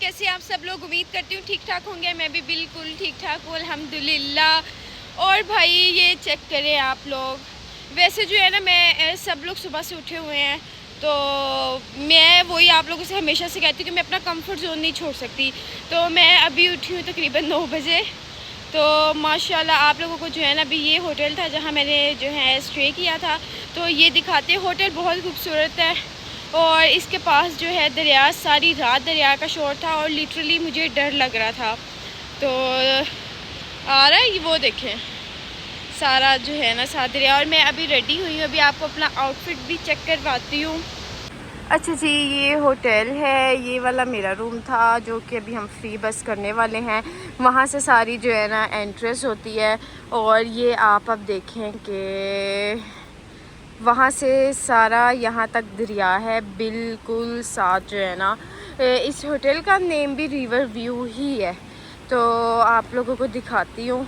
कैसे आप सब लोग? उम्मीद करती हूँ ठीक ठाक होंगे। मैं भी बिल्कुल ठीक ठाक हूँ अल्हम्दुलिल्लाह। और भाई ये चेक करें आप लोग, वैसे जो है ना मैं सब लोग सुबह से उठे हुए हैं, तो मैं वही आप लोगों से हमेशा से कहती हूँ कि मैं अपना कंफर्ट जोन नहीं छोड़ सकती। तो मैं अभी उठी हूँ तकरीबन 9 बजे। तो माशाल्लाह आप लोगों को जो है ना अभी ये होटल था जहाँ मैंने जो है स्टे किया था, तो ये दिखाते हैं। होटल बहुत खूबसूरत है और इसके पास जो है दरिया, सारी रात दरिया का शोर था और लिटरली मुझे डर लग रहा था। तो आ रहा है वो देखें सारा जो है ना साथ दरिया। और मैं अभी रेडी हुई हूँ, अभी आपको अपना आउटफिट भी चेक करवाती हूँ। अच्छा जी, ये होटल है, ये वाला मेरा रूम था जो कि अभी हम फ्री बस करने वाले हैं। वहाँ से सारी जो है ना एंट्रेंस होती है और ये आप अब देखें कि वहाँ से सारा यहाँ तक दरिया है बिल्कुल साथ जो है ना। इस होटल का नेम भी रिवर व्यू ही है। तो आप लोगों को दिखाती हूँ,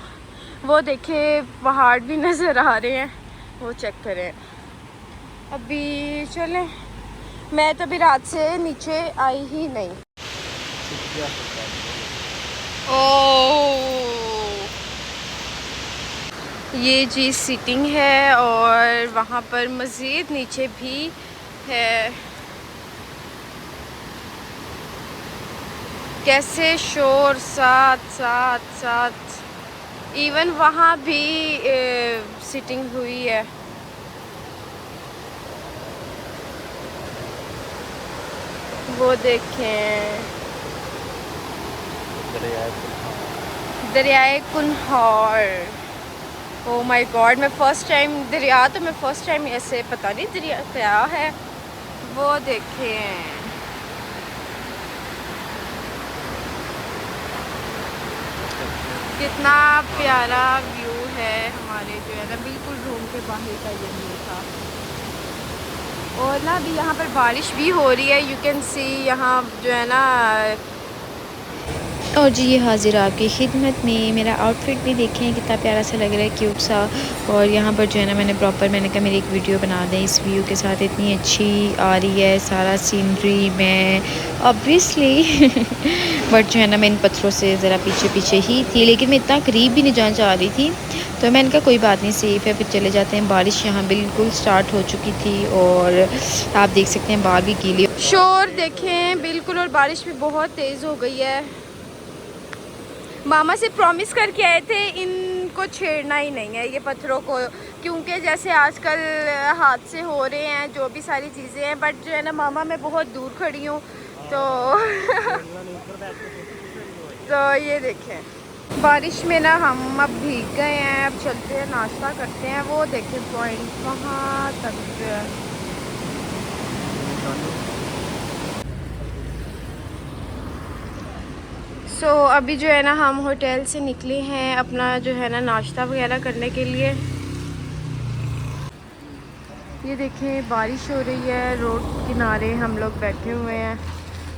वो देखें पहाड़ भी नज़र आ रहे हैं, वो चेक करें। अभी चलें, मैं तो अभी रात से नीचे आई ही नहीं। ओह, ये जी सीटिंग है और वहाँ पर मज़ीद नीचे भी है। कैसे शोर साथ साथ साथ, इवन वहाँ भी सीटिंग हुई है। वो देखें दरियाए कुनहार। ओ माय गॉड, मैं फ़र्स्ट टाइम दरिया, तो मैं फ़र्स्ट टाइम ऐसे, पता नहीं दरिया क्या है। वो देखें कितना प्यारा व्यू है हमारे जो है ना बिल्कुल रूम के बाहर का ये व्यू था। और ना अभी यहाँ पर बारिश भी हो रही है, यू कैन सी यहाँ जो है ना। और जी ये हाजिर आपकी खिदमत में। मेरा आउटफिट भी देखें कितना प्यारा सा लग रहा है, क्यूट सा। और यहाँ पर जो है ना मैंने कहा मेरी एक वीडियो बना दें इस व्यू के साथ, इतनी अच्छी आ रही है सारा सीनरी में ऑब्वियसली बट जो है ना मैं इन पत्थरों से ज़रा पीछे पीछे ही थी, लेकिन मैं इतना करीब भी नहीं जाना चाह रही थी। तो मैंने कहा कोई बात नहीं, सेफ़ है, फिर चले जाते हैं। बारिश यहाँ बिल्कुल स्टार्ट हो चुकी थी और आप देख सकते हैं बाहर भी गीली। शोर देखें बिल्कुल, और बारिश भी बहुत तेज़ हो गई है। मामा से प्रॉमिस करके आए थे इनको छेड़ना ही नहीं है ये पत्थरों को, क्योंकि जैसे आजकल हादसे हो रहे हैं, जो भी सारी चीज़ें हैं। बट जो है ना मामा मैं बहुत दूर खड़ी हूँ तो तो ये देखें बारिश में ना हम अब भीग गए हैं। अब चलते हैं नाश्ता करते हैं। वो देखें पॉइंट वहाँ तक जो है। सो अभी जो है ना हम होटल से निकले हैं अपना जो है ना नाश्ता वगैरह करने के लिए। ये देखें बारिश हो रही है, रोड किनारे हम लोग बैठे हुए हैं।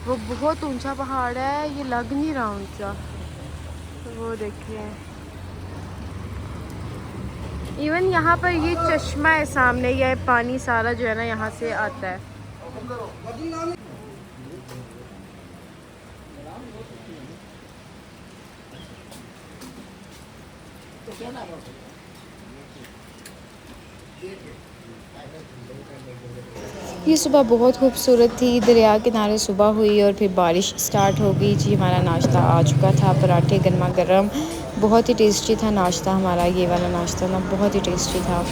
वो बहुत ऊंचा पहाड़ है, ये लग नहीं रहा ऊंचा। वो देखें इवन यहाँ पर ये चश्मा है सामने, ये पानी सारा जो है ना यहाँ से आता है। ये सुबह बहुत खूबसूरत थी, दरिया किनारे सुबह हुई और फिर बारिश स्टार्ट हो गई जी। हमारा नाश्ता आ चुका था, पराठे गर्मा गर्म, बहुत ही टेस्टी था नाश्ता हमारा। ये वाला नाश्ता ना बहुत ही टेस्टी था।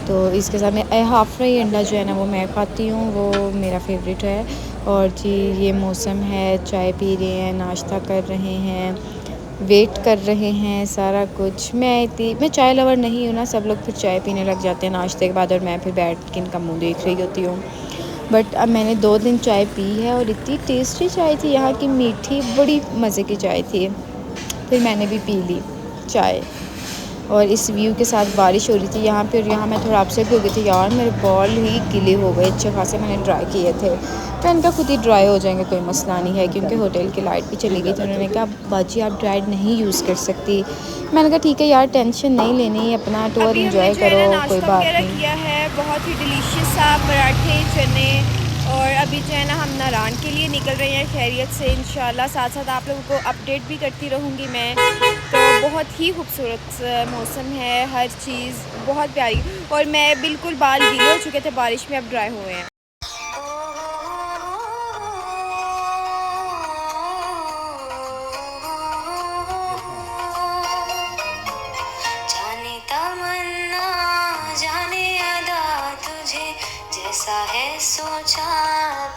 तो इसके साथ में हाफ़ फ्राई अंडा जो है ना वो मैं खाती हूँ, वो मेरा फेवरेट है। और जी ये मौसम है, चाय पी रहे हैं, नाश्ता कर रहे हैं, वेट कर रहे हैं सारा कुछ। मैं चाय लवर नहीं हूँ ना, सब लोग फिर चाय पीने लग जाते हैं नाश्ते के बाद और मैं फिर बैठ के इनका मुँह देख रही होती हूँ। बट अब मैंने 2 दिन चाय पी है और इतनी टेस्टी चाय थी यहाँ की, मीठी, बड़ी मज़े की चाय थी। फिर मैंने भी पी ली चाय और इस व्यू के साथ बारिश हो रही थी यहाँ पे। और यहाँ मैं थोड़ा अपसेट हो गई थी यार, मेरे बाल ही गीले हो गए, अच्छे खासे मैंने ड्राई किए थे। तो इनका खुद ही ड्राई हो जाएंगे, कोई मसला नहीं है, क्योंकि होटल की लाइट भी चली गई थी। उन्होंने कहा बाजी आप ड्राइड नहीं यूज़ कर सकती। मैंने कहा ठीक है यार, टेंशन नहीं लेनी, अपना टूर अभी हमने इंजॉय जो है करो, ना कोई नाश्ता बात वगैरह नहीं। किया है, बहुत ही डिलीशियस सा पराठे, चने और अभी जो है ना हम नारान के लिए निकल रहे हैं खैरियत से इंशाल्लाह। साथ साथ आप लोगों को अपडेट भी करती रहूँगी मैं। तो बहुत ही खूबसूरत मौसम है, हर चीज़ बहुत प्यारी। और मैं बिल्कुल बाल गीले हो चुके थे बारिश में, अब ड्राई हुए हैं। जाने तमन्ना जाने अदा तुझे जैसा है सोचा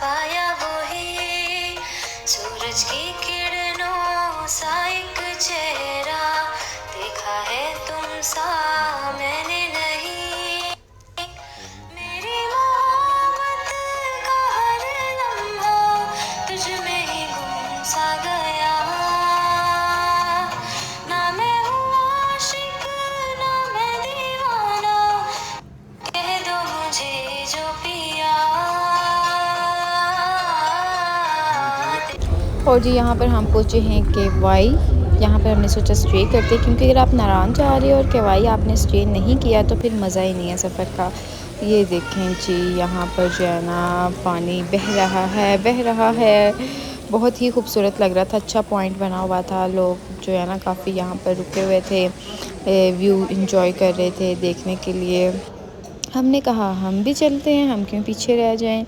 पाया वही सूरज की किरणों सा एक चेहरा देखा है तुम सा मैंने नहीं मेरी मोहब्बत का हर लम्हा तुझ में ही गुम सा गया ना मैं हूँ आशिक ना मैं दीवाना कह दो मुझे जो पिया और जी यहाँ पर हम पहुँचे हैं केवाई। यहाँ पर हमने सोचा स्टे करते, क्योंकि अगर आप नारायण जा रहे हो और केवाई आपने स्टे नहीं किया तो फिर मज़ा ही नहीं है सफ़र का। ये देखें जी, यहाँ पर जो है ना पानी बह रहा है। बहुत ही खूबसूरत लग रहा था, अच्छा पॉइंट बना हुआ था। लोग जो है ना काफ़ी यहाँ पर रुके हुए थे, व्यू इंजॉय कर रहे थे देखने के लिए। हमने कहा हम भी चलते हैं, हम क्यों पीछे रह जाएं।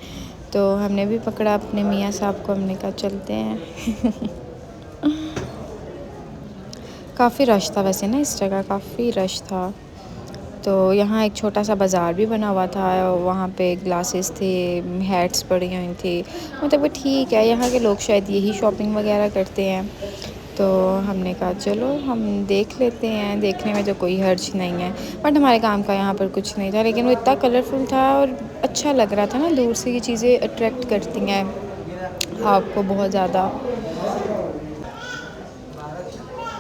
तो हमने भी पकड़ा अपने मियाँ साहब को, हमने कहा चलते हैं। काफ़ी रश था वैसे ना, इस जगह काफ़ी रश था। तो यहाँ एक छोटा सा बाज़ार भी बना हुआ था, वहाँ पे ग्लासेस थे, हैट्स पड़ी हुई थी। मतलब वो ठीक है, यहाँ के लोग शायद यही शॉपिंग वगैरह करते हैं। तो हमने कहा चलो हम देख लेते हैं, देखने में तो कोई हर्ज नहीं है। बट हमारे काम का यहाँ पर कुछ नहीं था, लेकिन वो इतना कलरफुल था और अच्छा लग रहा था ना। दूर से ये चीज़ें अट्रैक्ट करती हैं आपको बहुत ज़्यादा।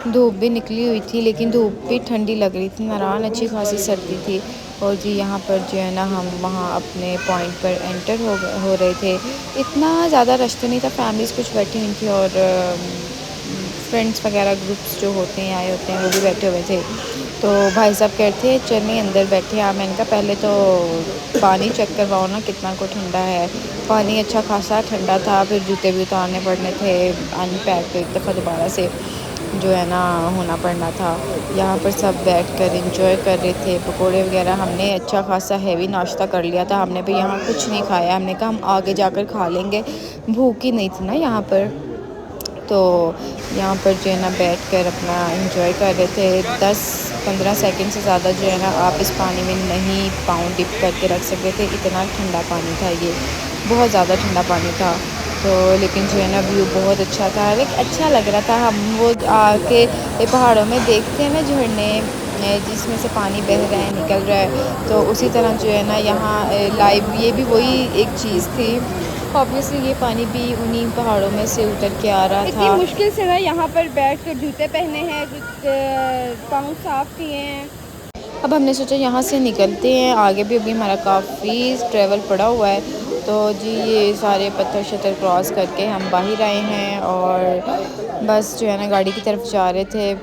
धूप भी निकली हुई थी, लेकिन धूप भी ठंडी लग रही थी। नारायण अच्छी खासी सर्दी थी। और जी यहाँ पर जो है ना हम वहाँ अपने पॉइंट पर एंटर हो रहे थे। इतना ज़्यादा रश तो नहीं था, फैमिलीज़ कुछ बैठी हुई थी और फ्रेंड्स वगैरह ग्रुप्स जो होते हैं आए होते हैं वो भी बैठे हुए थे। तो भाई साहब कहते हैं चलिए अंदर बैठे। हाँ, मैंने कहा पहले तो पानी चेक करवाओ ना कितना को ठंडा है। पानी अच्छा खासा ठंडा था। फिर जूते भी उतारने पड़ने थे, अनपैक एक दफ़ा दोबारा से जो है ना होना पड़ना था। यहाँ पर सब बैठकर एंजॉय कर रहे थे, पकोड़े वगैरह। हमने अच्छा खासा हैवी नाश्ता कर लिया था, हमने भी यहाँ कुछ नहीं खाया। हमने कहा हम आगे जाकर खा लेंगे, भूख ही नहीं थी ना यहाँ पर। तो यहाँ पर जो है ना बैठकर अपना एंजॉय कर रहे थे। 10-15 सेकंड से ज़्यादा जो है ना आप इस पानी में नहीं पाँव डिप करके रख सकते थे, इतना ठंडा पानी था ये, बहुत ज़्यादा ठंडा पानी था। तो लेकिन जो है ना व्यू बहुत अच्छा था, लेकिन अच्छा लग रहा था। हम वो आके पहाड़ों में देखते हैं ना झरने जिसमें से पानी बह रहा है निकल रहा है, तो उसी तरह जो है ना यहाँ लाइव ये भी वही एक चीज़ थी। ऑब्वियसली ये पानी भी उन्हीं पहाड़ों में से उतर के आ रहा इतनी था। मुश्किल से ना यहाँ पर बैठ कर जूते पहने हैं, पाँव साफ़ किए हैं। अब हमने सोचा यहाँ से निकलते हैं, आगे भी अभी हमारा काफ़ी ट्रैवल पड़ा हुआ है। तो जी ये सारे पत्थर शत्थर क्रॉस करके हम बाहर आए हैं और बस जो है ना गाड़ी की तरफ जा रहे थे।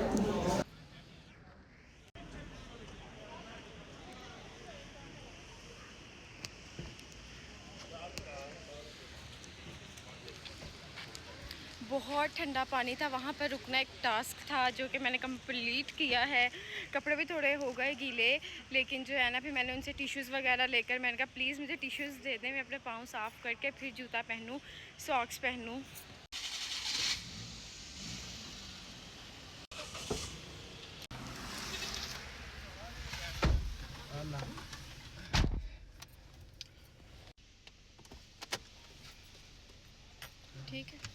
बहुत ठंडा पानी था, वहाँ पर रुकना एक टास्क था जो कि मैंने कंप्लीट किया है। कपड़े भी थोड़े हो गए गीले, लेकिन जो है ना फिर मैंने उनसे टिश्यूज़ वगैरह लेकर मैंने कहा प्लीज़ मुझे टिश्यूज़ दे दें, मैं अपने पाँव साफ़ करके फिर जूता पहनूँ, सॉक्स पहनूँ। ठीक है।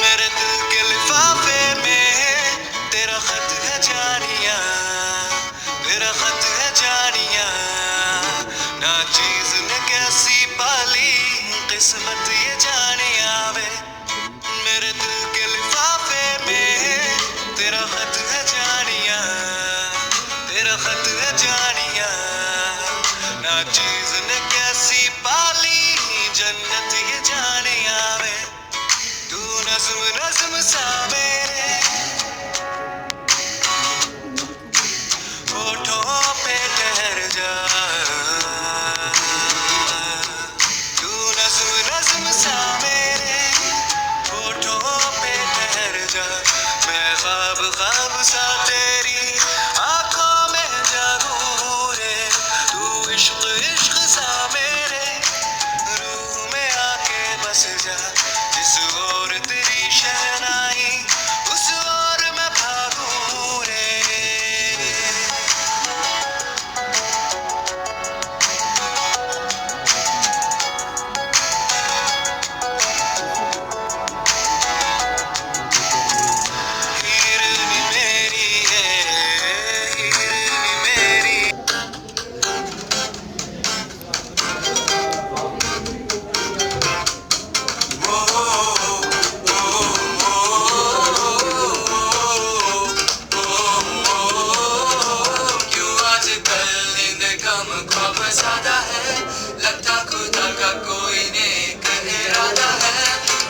मेरे दिल के लिफाफे में तेरा खत है जानिया, तेरा खत है जानिया। ना चीज ने कैसी पाली किस्मत ये जानिया वे। मेरे दिल के लिफाफे में तेरा खत है जानिया, तेरा खत है जानिया। ना चीज ने कैसी पाली जन्नत ये जानिया वे। तू नज़्म नज़्म सा मेरे हम ख्वाब ज़्यादा है, लगता खुदा का कोई नेक इरादा है,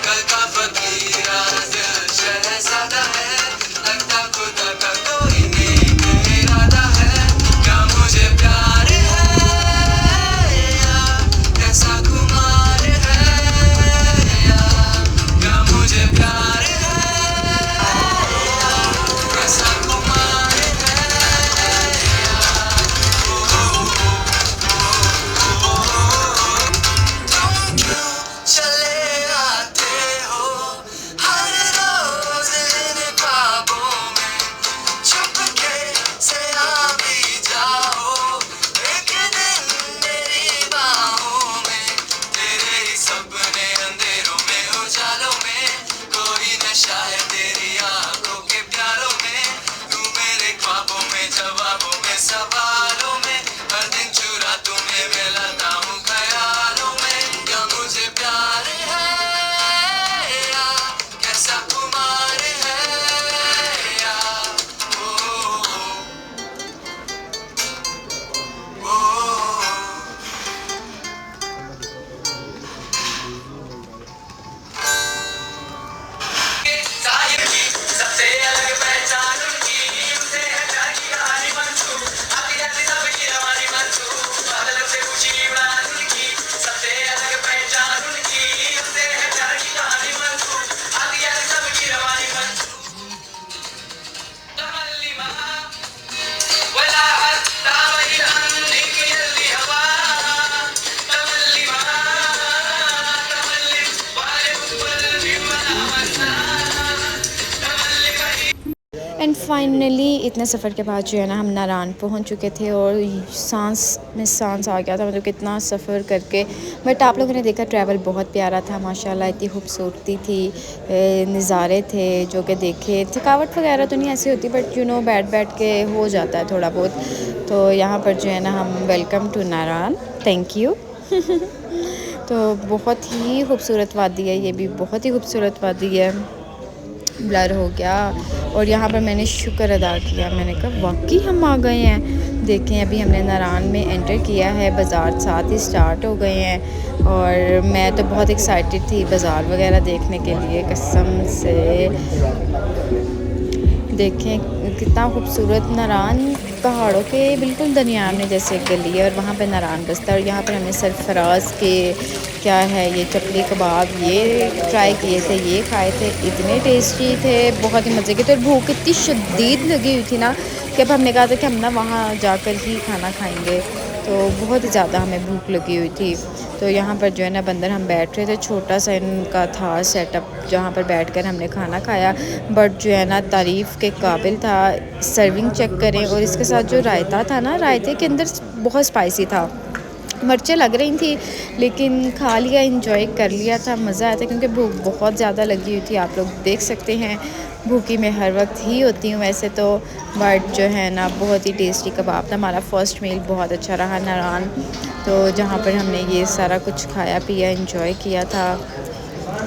कल का फकीर आज शहज़ादा है, लगता खुदा का कोई नेक इरादा है, क्या मुझे प्यार है या कैसा खुमार है, या क्या मुझे प्यार है या कैसा खुमार चले आते हो हर रोज इन ख्वाबों में, चुपके से आ भी जाओ एक दिन मेरी बाहों में, तेरे ही सपने अंधेरों में उजालों में, कोई नशा है तेरी आंखों के प्यारों में, तू मेरे ख्वाबों में जवाबों में सवालों में, हर दिन चुरा तुम्हें मैं लाता हूँ ख्यालों में, क्या मुझे प्यार है या कैसा खुमार है, या ओ साहिर की सबसे अलग पहचान उनकी, उसे है प्यार की कहानी मंसूर, आती जाती सबकी रवानी मंसूर, बादल से खुशी उड़ान उनकी, सबसे अलग पहचान उनकी, उसे है प्यार की कहानी मंसूर, आती जाती सबकी रवानी मंसूर, तमल्लिमा वला हत्ता वहिरन निकल हवा, तमल्लिमा तमल्लिम वाले ऊपर विमला वसा, एंड फाइनली इतने सफ़र के बाद जो है ना हम नारायण पहुंच चुके थे और सांस में सांस आ गया था, मतलब कितना सफ़र करके। बट आप लोगों ने देखा ट्रैवल बहुत प्यारा था माशाल्लाह, इतनी खूबसूरती थी, नज़ारे थे जो कि देखे। थकावट वगैरह तो नहीं ऐसी होती, बट बैठ बैठ के हो जाता है थोड़ा बहुत। तो यहाँ पर जो है ना हम welcome to Narayan, thank you. तो बहुत ही खूबसूरत वादी है, ये भी बहुत ही खूबसूरत वादी है। ब्लर हो गया और यहाँ पर मैंने शुक्र अदा किया, मैंने कहा वाकई हम आ गए हैं। देखें अभी हमने नारायण में एंटर किया है, बाज़ार साथ ही स्टार्ट हो गए हैं और मैं तो बहुत एक्साइटेड थी बाज़ार वगैरह देखने के लिए, कसम से। देखें कितना खूबसूरत नारायण, पहाड़ों के बिल्कुल दरमियान में जैसे एक गली है और वहाँ पे नारायण बसता है। और यहाँ पर हमने सरफराज के क्या है ये चपली कबाब ये ट्राई किए थे, ये खाए थे, इतने टेस्टी थे, बहुत ही मज़े के थे। और भूख इतनी शदीद लगी हुई थी ना कि अब हमने कहा था कि हम ना वहाँ जाकर ही खाना खाएँगे, तो बहुत ही ज़्यादा हमें भूख लगी हुई थी। तो यहाँ पर जो है ना बंदर हम बैठ रहे थे, छोटा सा इनका था सेटअप जहाँ पर बैठकर हमने खाना खाया, बट जो है ना तारीफ़ के काबिल था। सर्विंग चेक करें और इसके साथ जो रायता था ना, रायते के अंदर बहुत स्पाइसी था, मिर्चें लग रही थी, लेकिन खा लिया, इंजॉय कर लिया था, मज़ा आया था क्योंकि भूख बहुत ज़्यादा लगी हुई थी। आप लोग देख सकते हैं भूखी मैं हर वक्त ही होती हूँ वैसे तो, बट जो है ना बहुत ही टेस्टी कबाब था। हमारा फ़र्स्ट मील बहुत अच्छा रहा नारायण, तो जहाँ पर हमने ये सारा कुछ खाया पिया, इंजॉय किया था।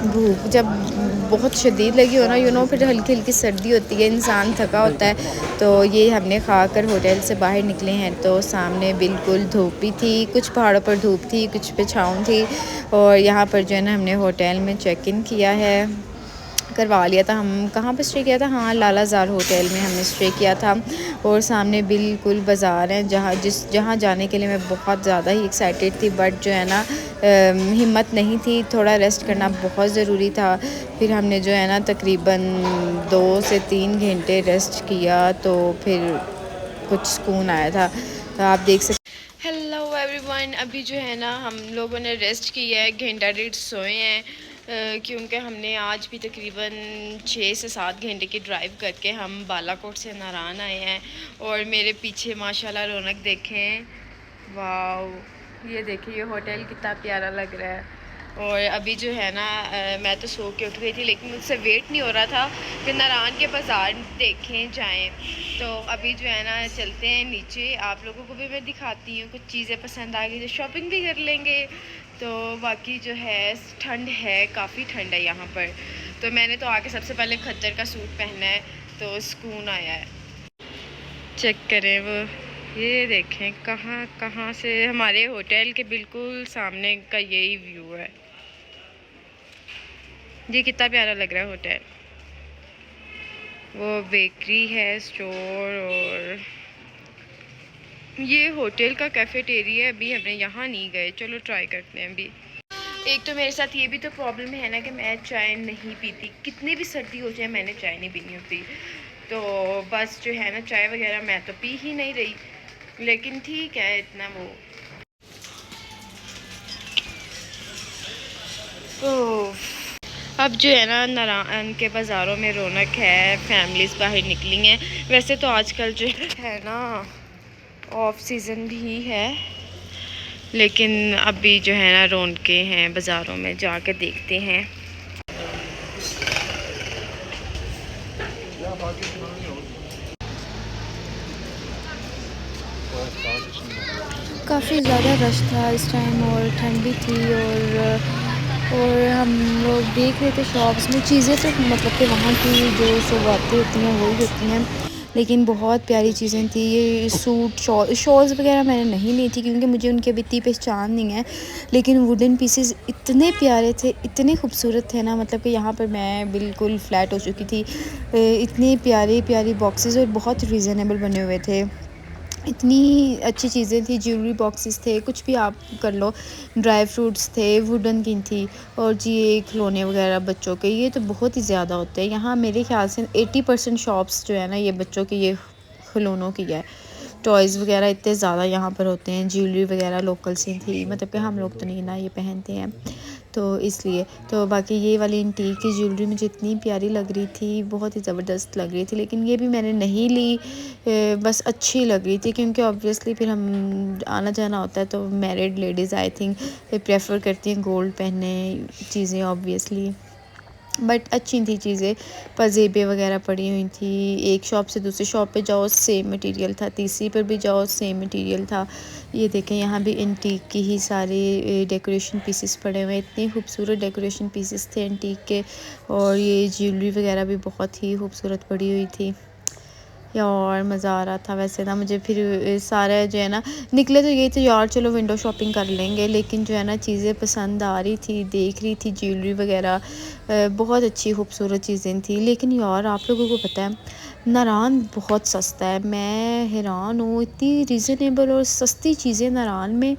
भूख जब बहुत शदीद लगी हो ना फिर हल्की हल्की सर्दी होती है, इंसान थका होता है। तो ये हमने खा कर होटल से बाहर निकले हैं तो सामने बिल्कुल धूप भी थी, कुछ पहाड़ों पर धूप थी, कुछ पे छाँव थी। और यहाँ पर जो है ना हमने होटल में चेक इन किया है, करवा लिया था। हम कहाँ पर स्टे किया था, हाँ लालाज़ार होटल में हमने स्टे किया था। और सामने बिल्कुल बाज़ार है जहाँ जाने के लिए मैं बहुत ज़्यादा ही एक्साइटेड थी, बट जो है ना हिम्मत नहीं थी, थोड़ा रेस्ट करना बहुत ज़रूरी था। फिर हमने जो है ना तकरीबन 2 से 3 घंटे रेस्ट किया तो फिर कुछ सुकून आया था। तो आप देख सकते। हेलो एवरीवन, अभी जो है ना हम लोगों ने रेस्ट किया है, घंटा डेढ़ सोए हैं क्योंकि हमने आज भी तकरीबन 6 से 7 घंटे की ड्राइव करके हम बालाकोट से नारायण आए हैं। और मेरे पीछे माशाल्लाह रौनक देखें, वाह ये देखिए ये होटल कितना प्यारा लग रहा है। और अभी जो है ना मैं तो सो के उठ गई थी, लेकिन मुझसे वेट नहीं हो रहा था कि नारायण के बाज़ार देखें जाएं। तो अभी जो है ना चलते हैं नीचे, आप लोगों को भी मैं दिखाती हूँ, कुछ चीज़ें पसंद आ गई तो शॉपिंग भी कर लेंगे। तो बाकी जो है ठंड है, काफ़ी ठंड है यहाँ पर। तो मैंने तो आके सबसे पहले खद्दर का सूट पहना है तो सुकून आया है। चेक करें वो ये देखें कहाँ कहाँ से हमारे होटल के बिल्कुल सामने का यही व्यू है। ये कितना प्यारा लग रहा है होटल। वो बेकरी है, स्टोर, और ये होटल का कैफेटेरिया। अभी हमने यहाँ नहीं गए, चलो ट्राई करते हैं अभी। एक तो मेरे साथ ये भी तो प्रॉब्लम है ना कि मैं चाय नहीं पीती, कितनी भी सर्दी हो जाए मैंने चाय नहीं पीनी होती। तो बस जो है ना चाय वगैरह मैं तो पी ही नहीं रही, लेकिन ठीक है इतना वो। तो अब जो है ना नारायण के बाज़ारों में रौनक है, फैमिलीज़ बाहर निकली हैं। वैसे तो आजकल जो है ना ऑफ सीज़न भी है, लेकिन अभी जो है ना रौनकें हैं बाज़ारों में, जाकर देखते हैं। काफ़ी ज़्यादा रश था इस टाइम और ठंड भी थी, और हम लोग देख रहे थे शॉप्स में चीज़ें, तो मतलब कि वहाँ की जो शुरुआती होती हैं वही होती हैं, लेकिन बहुत प्यारी चीज़ें थी। ये सूट शॉल्स वगैरह मैंने नहीं ली थी क्योंकि मुझे उनकी अभी इतनी पहचान नहीं है, लेकिन वुडन पीसेस इतने प्यारे थे, इतने खूबसूरत थे ना, मतलब कि यहाँ पर मैं बिल्कुल फ़्लैट हो चुकी थी। इतनी प्यारी प्यारी बॉक्सेस और बहुत रीज़नेबल बने हुए थे, इतनी अच्छी चीज़ें थी। ज्वेलरी बॉक्सेस थे, कुछ भी आप कर लो, ड्राई फ्रूट्स थे, वुडन की थी, और जी ये खिलौने वगैरह बच्चों के, ये तो बहुत ही ज़्यादा होते हैं यहाँ। मेरे ख्याल से 80% शॉप्स जो है ना ये बच्चों के ये खिलौनों की है। टॉयज़ वगैरह इतने ज़्यादा यहाँ पर होते हैं। ज्वेलरी वगैरह लोकल सी थी, मतलब कि हम लोग तो नहीं ना ये पहनते हैं, तो इसलिए। तो बाकी ये वाली एंटीक की ज्वेलरी मुझे इतनी प्यारी लग रही थी, बहुत ही ज़बरदस्त लग रही थी, लेकिन ये भी मैंने नहीं ली। बस अच्छी लग रही थी क्योंकि ऑब्वियसली फिर हम आना जाना होता है, तो married ladies I think prefer करती हैं गोल्ड पहनने चीज़ें ऑब्वियसली। बट अच्छी थी चीज़ें। पजेबे वगैरह पड़ी हुई थी। एक शॉप से दूसरी शॉप पे जाओ सेम मटेरियल था, तीसरी पर भी जाओ सेम मटेरियल था। ये देखें यहाँ भी एंटीक की ही सारे डेकोरेशन पीसेस पड़े हुए हैं, इतने खूबसूरत डेकोरेशन पीसेस थे एंटीक के, और ये ज्वेलरी वगैरह भी बहुत ही खूबसूरत पड़ी हुई थी यार। मज़ा आ रहा था वैसे ना मुझे। फिर सारा जो है ना निकले तो यही थे यार चलो विंडो शॉपिंग कर लेंगे, लेकिन जो है ना चीज़ें पसंद आ रही थी, देख रही थी ज्वेलरी वगैरह, बहुत अच्छी खूबसूरत चीज़ें थी। लेकिन यार आप लोगों को पता है नारायण बहुत सस्ता है, मैं हैरान हूँ, इतनी रीज़नेबल और सस्ती चीज़ें नारायण में।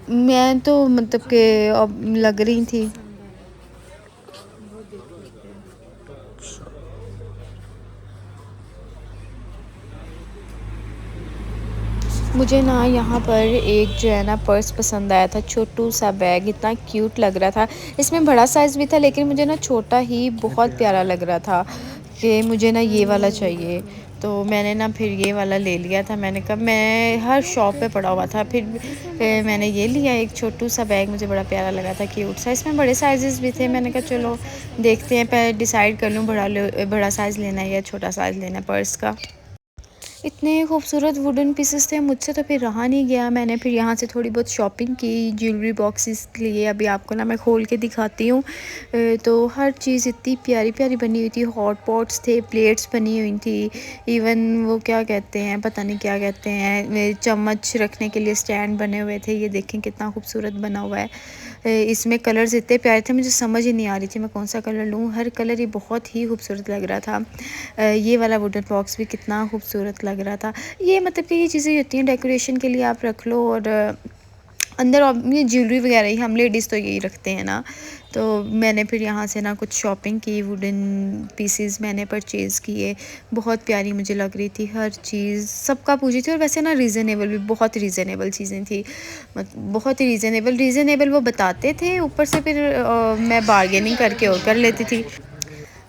मैं तो मतलब कि अब लग रही थी। मुझे ना यहाँ पर एक जो है ना पर्स पसंद आया था, छोटू सा बैग, इतना क्यूट लग रहा था। इसमें बड़ा साइज़ भी था, लेकिन मुझे ना छोटा ही बहुत प्यारा लग रहा था कि मुझे ना ये वाला चाहिए। तो मैंने ना फिर ये वाला ले लिया था। मैंने कहा मैं हर शॉप पे पड़ा हुआ था, फिर मैंने ये लिया एक छोटू सा बैग, मुझे बड़ा प्यारा लगा था, क्यूट सा। इसमें बड़े साइज़ भी थे, मैंने कहा चलो देखते हैं, पहले डिसाइड कर लूँ बड़ा साइज़ लेना है या छोटा साइज़ लेना है पर्स का। इतने खूबसूरत वुडन पीसेस थे, मुझसे तो फिर रहा नहीं गया। मैंने फिर यहाँ से थोड़ी बहुत शॉपिंग की ज्वेलरी बॉक्सेस लिए। अभी आपको ना मैं खोल के दिखाती हूँ। तो हर चीज़ इतनी प्यारी प्यारी बनी हुई थी। हॉट पॉट्स थे, प्लेट्स बनी हुई थी, इवन वो क्या कहते हैं पता नहीं क्या कहते हैं, चम्मच रखने के लिए स्टैंड बने हुए थे। ये देखें कितना खूबसूरत बना हुआ है। इसमें कलर्स इतने प्यारे थे, मुझे समझ ही नहीं आ रही थी मैं कौन सा कलर लूँ। हर कलर ही बहुत ही खूबसूरत लग रहा था। ये वाला वुडन बॉक्स भी कितना खूबसूरत लग रहा था। ये मतलब कि ये चीज़ें होती हैं डेकोरेशन के लिए आप रख लो, और अंदर ये ज्वेलरी वगैरह ही हम लेडीज़ तो यही रखते हैं ना। तो मैंने फिर यहाँ से ना कुछ शॉपिंग की, वुडन पीसेस मैंने परचेज़ किए। बहुत प्यारी मुझे लग रही थी हर चीज़, सबका पूछी थी, और वैसे ना रीज़नेबल भी, बहुत रीज़नेबल चीज़ें थी, बहुत ही रीज़नेबल वो बताते थे। ऊपर से फिर मैं बारगेनिंग करके और कर लेती थी।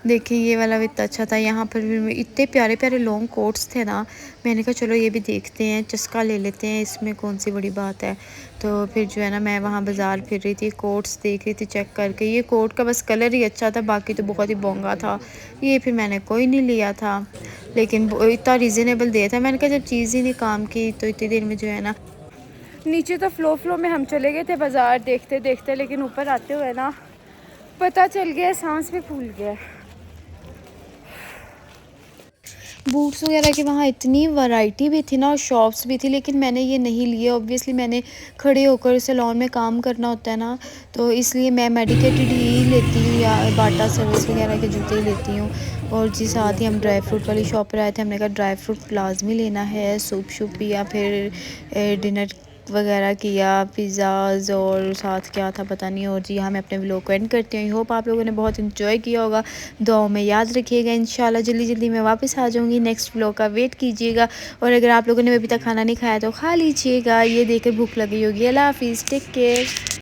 देखिए ये वाला भी इतना अच्छा था। यहाँ पर भी इतने प्यारे प्यारे लॉन्ग कोट्स थे ना, मैंने कहा चलो ये भी देखते हैं, चस्का ले लेते हैं, इसमें कौन सी बड़ी बात है। तो फिर जो है ना मैं वहाँ बाज़ार फिर रही थी, कोट्स देख रही थी चेक करके। ये कोट का बस कलर ही अच्छा था, बाकी तो बहुत ही बोंगा था। ये फिर मैंने कोई नहीं लिया था, लेकिन इतना रीज़नेबल दिया था। मैंने कहा जब चीज़ ही नहीं काम की तो इतनी देर में जो है ना। नीचे तो फ्लो में हम चले गए थे बाज़ार देखते देखते, लेकिन ऊपर आते हुए ना पता चल गया, सांस भी फूल गया। बूट्स वगैरह की वहाँ इतनी वैरायटी भी थी ना और शॉप्स भी थी, लेकिन मैंने ये नहीं लिए। ऑब्वियसली मैंने खड़े होकर सैलून में काम करना होता है ना, तो इसलिए मैं मेडिकेटेड ही लेती हूँ या बाटा सर्विस वगैरह के जूते ही लेती हूँ। और जी साथ ही हम ड्राई फ्रूट वाली शॉप पर आए थे, हमने कहा ड्राई फ्रूट लाजमी लेना है। सूप शूप पिया, फिर डिनर वगैरह किया, पिज़्ज़ाज़ और साथ क्या था पता नहीं। और जी यहाँ मैं अपने व्लॉग को एंड करती हूँ। आई होप आप लोगों ने बहुत इन्जॉय किया होगा। दुआओं में याद रखिएगा। इंशाल्लाह जल्दी जल्दी मैं वापस आ जाऊँगी। नेक्स्ट व्लॉग का वेट कीजिएगा। और अगर आप लोगों ने अभी तक खाना नहीं खाया तो खा लीजिएगा। ये देखकर भूख लगी होगी। अल्लाह हाफ़िज़, टेक केयर।